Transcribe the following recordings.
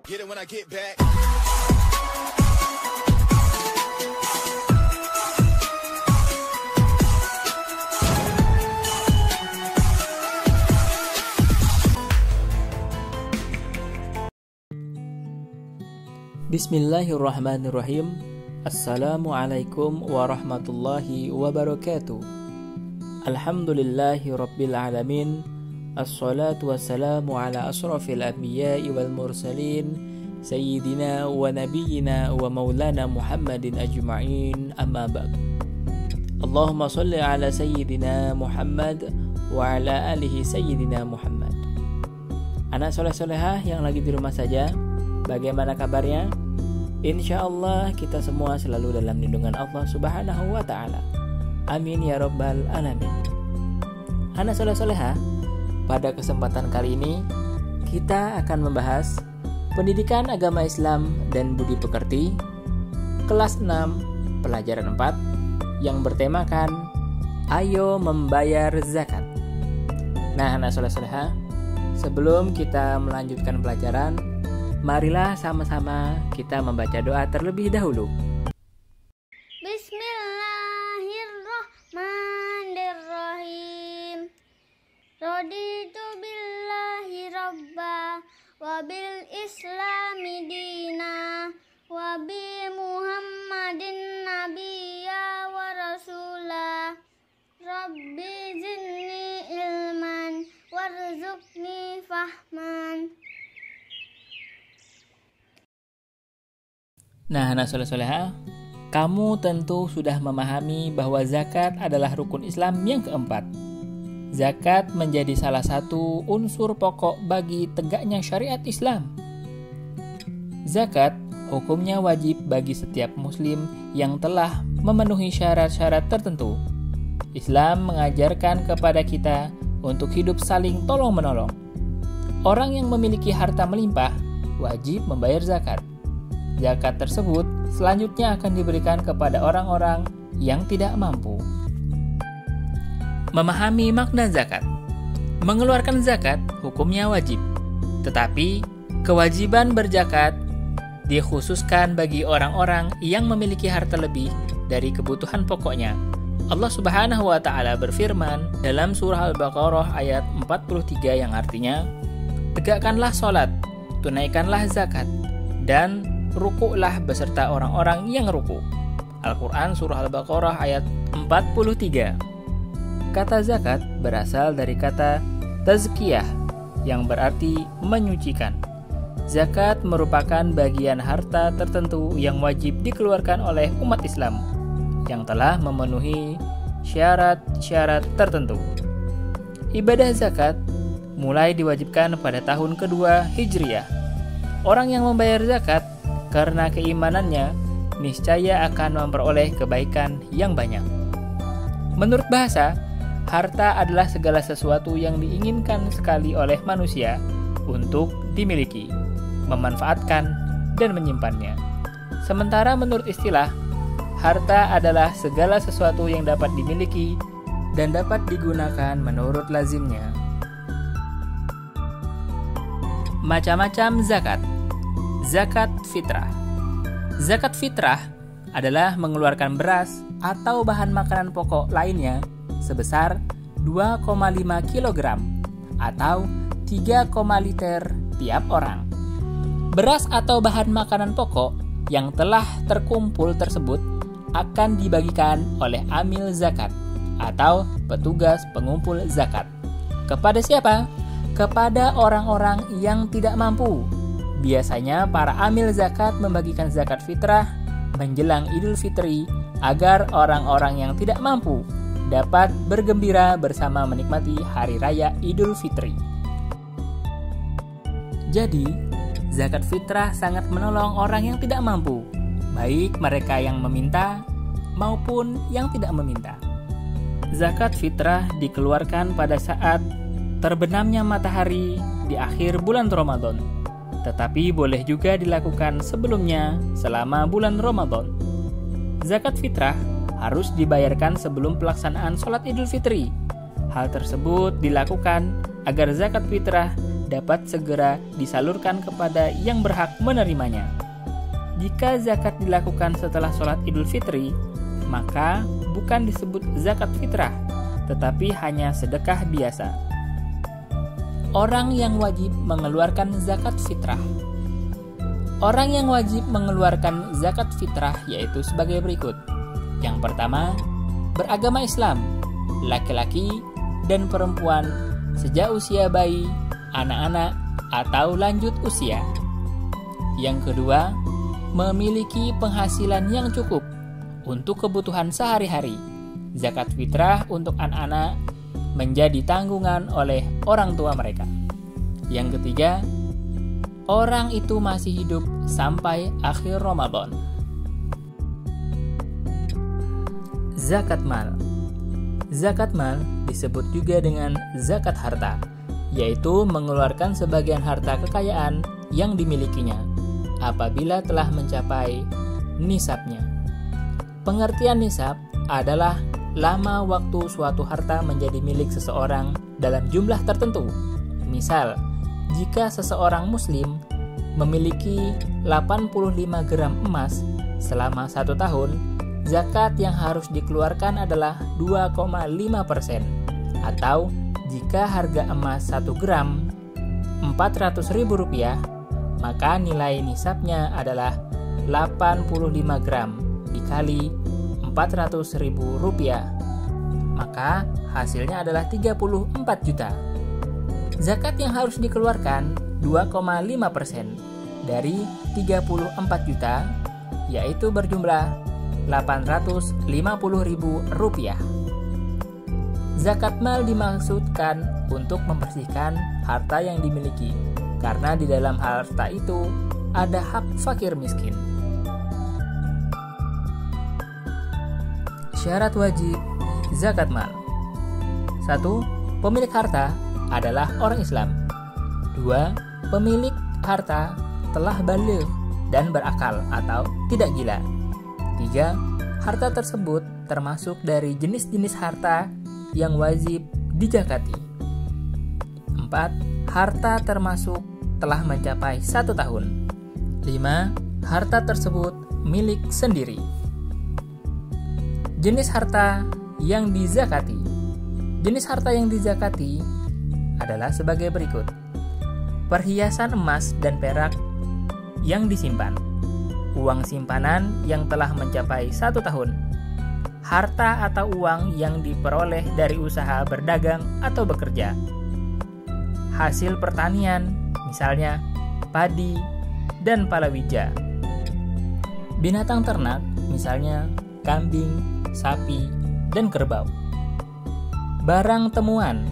Get it when I get back. Bismillahirrahmanirrahim. Assalamualaikum warahmatullahi wabarakatuh. Alhamdulillahi rabbil alamin. Assalatu wassalamu ala asrafil anbiya'i wal mursalin Sayyidina wa nabiyyina wa maulana Muhammadin ajma'in, amma ba'du. Allahumma salli ala Sayyidina Muhammad wa ala alihi Sayyidina Muhammad. Anak soleh-solehah yang lagi di rumah saja, bagaimana kabarnya? Insyaallah kita semua selalu dalam lindungan Allah subhanahu wa ta'ala. Amin ya rabbal alamin. Anak soleh-solehah, pada kesempatan kali ini kita akan membahas pendidikan agama Islam dan budi pekerti kelas 6 pelajaran 4 yang bertemakan Ayo Membayar Zakat. Nah, anak soleh-solehah, sebelum kita melanjutkan pelajaran, marilah sama-sama kita membaca doa terlebih dahulu. Bismillahirrahmanirrahim. Raditu billahi rabba wa bil islami dina wa bi muhammadin nabiyya wa rasula. Rabbi zidni ilman warzuqni fahman. Nah, anak soleh-solehah, kamu tentu sudah memahami bahwa zakat adalah rukun Islam yang keempat. Zakat menjadi salah satu unsur pokok bagi tegaknya syariat Islam. Zakat hukumnya wajib bagi setiap muslim yang telah memenuhi syarat-syarat tertentu. Islam mengajarkan kepada kita untuk hidup saling tolong-menolong. Orang yang memiliki harta melimpah wajib membayar zakat. Zakat tersebut selanjutnya akan diberikan kepada orang-orang yang tidak mampu. Memahami makna zakat. Mengeluarkan zakat hukumnya wajib, tetapi kewajiban berzakat dikhususkan bagi orang-orang yang memiliki harta lebih dari kebutuhan pokoknya. Allah Subhanahu wa ta'ala berfirman dalam surah Al-Baqarah ayat 43 yang artinya, tegakkanlah sholat, tunaikanlah zakat, dan rukuklah beserta orang-orang yang ruku. Al-Quran surah Al-Baqarah ayat 43. Kata zakat berasal dari kata tazkiyah yang berarti menyucikan. Zakat merupakan bagian harta tertentu yang wajib dikeluarkan oleh umat Islam yang telah memenuhi syarat-syarat tertentu. Ibadah zakat mulai diwajibkan pada tahun kedua Hijriah. Orang yang membayar zakat karena keimanannya niscaya akan memperoleh kebaikan yang banyak. Menurut bahasa, harta adalah segala sesuatu yang diinginkan sekali oleh manusia untuk dimiliki, memanfaatkan, dan menyimpannya. Sementara menurut istilah, harta adalah segala sesuatu yang dapat dimiliki dan dapat digunakan menurut lazimnya. Macam-macam zakat. Zakat fitrah. Zakat fitrah adalah mengeluarkan beras atau bahan makanan pokok lainnya sebesar 2,5 kg atau 3, liter tiap orang. Beras atau bahan makanan pokok yang telah terkumpul tersebut akan dibagikan oleh amil zakat atau petugas pengumpul zakat. Kepada siapa? Kepada orang-orang yang tidak mampu. Biasanya para amil zakat membagikan zakat fitrah menjelang Idul Fitri agar orang-orang yang tidak mampu dapat bergembira bersama menikmati hari raya Idul Fitri. Jadi, zakat fitrah sangat menolong orang yang tidak mampu, baik mereka yang meminta maupun yang tidak meminta. Zakat fitrah dikeluarkan pada saat terbenamnya matahari di akhir bulan Ramadan, tetapi boleh juga dilakukan sebelumnya selama bulan Ramadan. Zakat fitrah harus dibayarkan sebelum pelaksanaan sholat Idul Fitri. Hal tersebut dilakukan agar zakat fitrah dapat segera disalurkan kepada yang berhak menerimanya. Jika zakat dilakukan setelah sholat Idul Fitri, maka bukan disebut zakat fitrah, tetapi hanya sedekah biasa. Orang yang wajib mengeluarkan zakat fitrah. Orang yang wajib mengeluarkan zakat fitrah yaitu sebagai berikut. Yang pertama, beragama Islam, laki-laki dan perempuan sejak usia bayi, anak-anak, atau lanjut usia. Yang kedua, memiliki penghasilan yang cukup untuk kebutuhan sehari-hari. Zakat fitrah untuk anak-anak menjadi tanggungan oleh orang tua mereka. Yang ketiga, orang itu masih hidup sampai akhir Ramadan. Zakat mal. Zakat mal disebut juga dengan zakat harta, yaitu mengeluarkan sebagian harta kekayaan yang dimilikinya apabila telah mencapai nisabnya. Pengertian nisab adalah lama waktu suatu harta menjadi milik seseorang dalam jumlah tertentu. Misal, jika seseorang muslim memiliki 85 gram emas selama 1 tahun, zakat yang harus dikeluarkan adalah 2,5%. Atau jika harga emas 1 gram Rp400.000, maka nilai nisabnya adalah 85 gram dikali Rp400.000, maka hasilnya adalah 34 juta. Zakat yang harus dikeluarkan 2,5% dari 34 juta, yaitu berjumlah Rp850.000. Zakat mal dimaksudkan untuk membersihkan harta yang dimiliki, karena di dalam harta itu ada hak fakir miskin. Syarat wajib zakat mal. 1. Pemilik harta adalah orang Islam. 2. Pemilik harta telah baligh dan berakal atau tidak gila. 3. Harta tersebut termasuk dari jenis-jenis harta yang wajib dizakati. 4. Harta termasuk telah mencapai 1 tahun. 5. Harta tersebut milik sendiri. Jenis harta yang dizakati. Jenis harta yang dizakati adalah sebagai berikut. Perhiasan emas dan perak yang disimpan, uang simpanan yang telah mencapai 1 tahun, harta atau uang yang diperoleh dari usaha berdagang atau bekerja, hasil pertanian, misalnya padi dan palawija, binatang ternak, misalnya kambing, sapi, dan kerbau, barang temuan,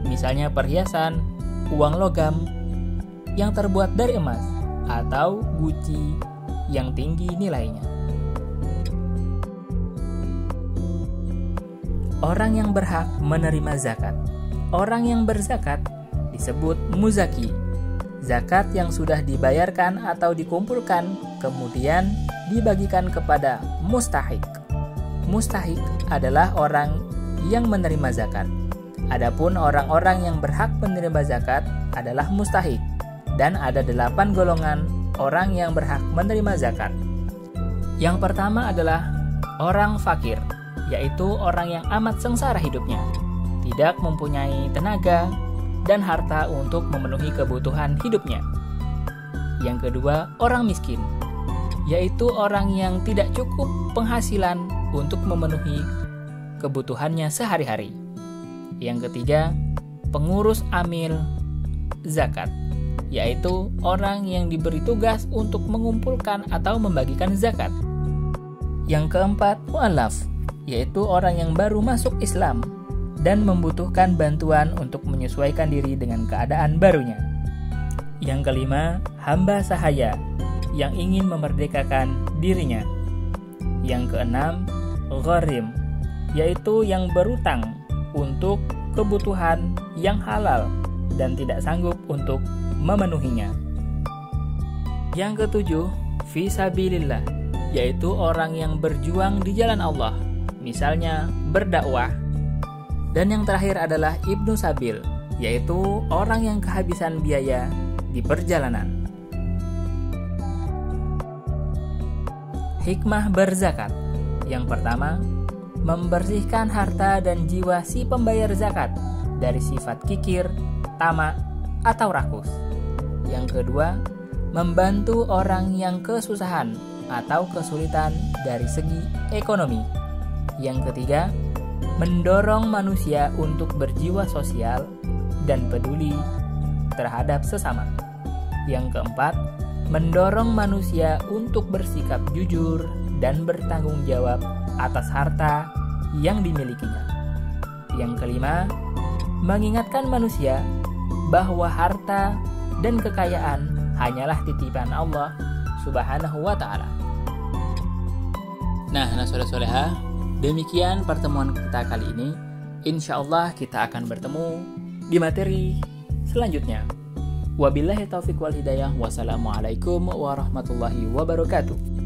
misalnya perhiasan, uang logam yang terbuat dari emas, atau guci yang tinggi nilainya. Orang yang berhak menerima zakat. Orang yang berzakat disebut muzaki. Zakat yang sudah dibayarkan atau dikumpulkan kemudian dibagikan kepada mustahik. Mustahik adalah orang yang menerima zakat. Adapun orang-orang yang berhak menerima zakat adalah mustahik. Dan ada 8 golongan orang yang berhak menerima zakat. Yang pertama adalah orang fakir, yaitu orang yang amat sengsara hidupnya, tidak mempunyai tenaga dan harta untuk memenuhi kebutuhan hidupnya. Yang kedua, orang miskin, yaitu orang yang tidak cukup penghasilan untuk memenuhi kebutuhannya sehari-hari. Yang ketiga, pengurus amil zakat, yaitu orang yang diberi tugas untuk mengumpulkan atau membagikan zakat. Yang keempat, mu'allaf, yaitu orang yang baru masuk Islam dan membutuhkan bantuan untuk menyesuaikan diri dengan keadaan barunya. Yang kelima, hamba sahaya yang ingin memerdekakan dirinya. Yang keenam, gharim, yaitu yang berutang untuk kebutuhan yang halal dan tidak sanggup untuk memenuhinya. Yang ketujuh, fisabilillah, yaitu orang yang berjuang di jalan Allah, misalnya berdakwah. Dan yang terakhir adalah ibnu sabil, yaitu orang yang kehabisan biaya di perjalanan. Hikmah berzakat. Yang pertama, membersihkan harta dan jiwa si pembayar zakat dari sifat kikir, tamak, atau rakus. Yang kedua, membantu orang yang kesusahan atau kesulitan dari segi ekonomi. Yang ketiga, mendorong manusia untuk berjiwa sosial dan peduli terhadap sesama. Yang keempat, mendorong manusia untuk bersikap jujur dan bertanggung jawab atas harta yang dimilikinya. Yang kelima, mengingatkan manusia bahwa harta dan kekayaan hanyalah titipan Allah Subhanahu wa ta'ala. Nah, saudara-saudara, demikian pertemuan kita kali ini. Insya Allah kita akan bertemu di materi selanjutnya. Wabillahi taufiq wal hidayah. Wassalamualaikum warahmatullahi wabarakatuh.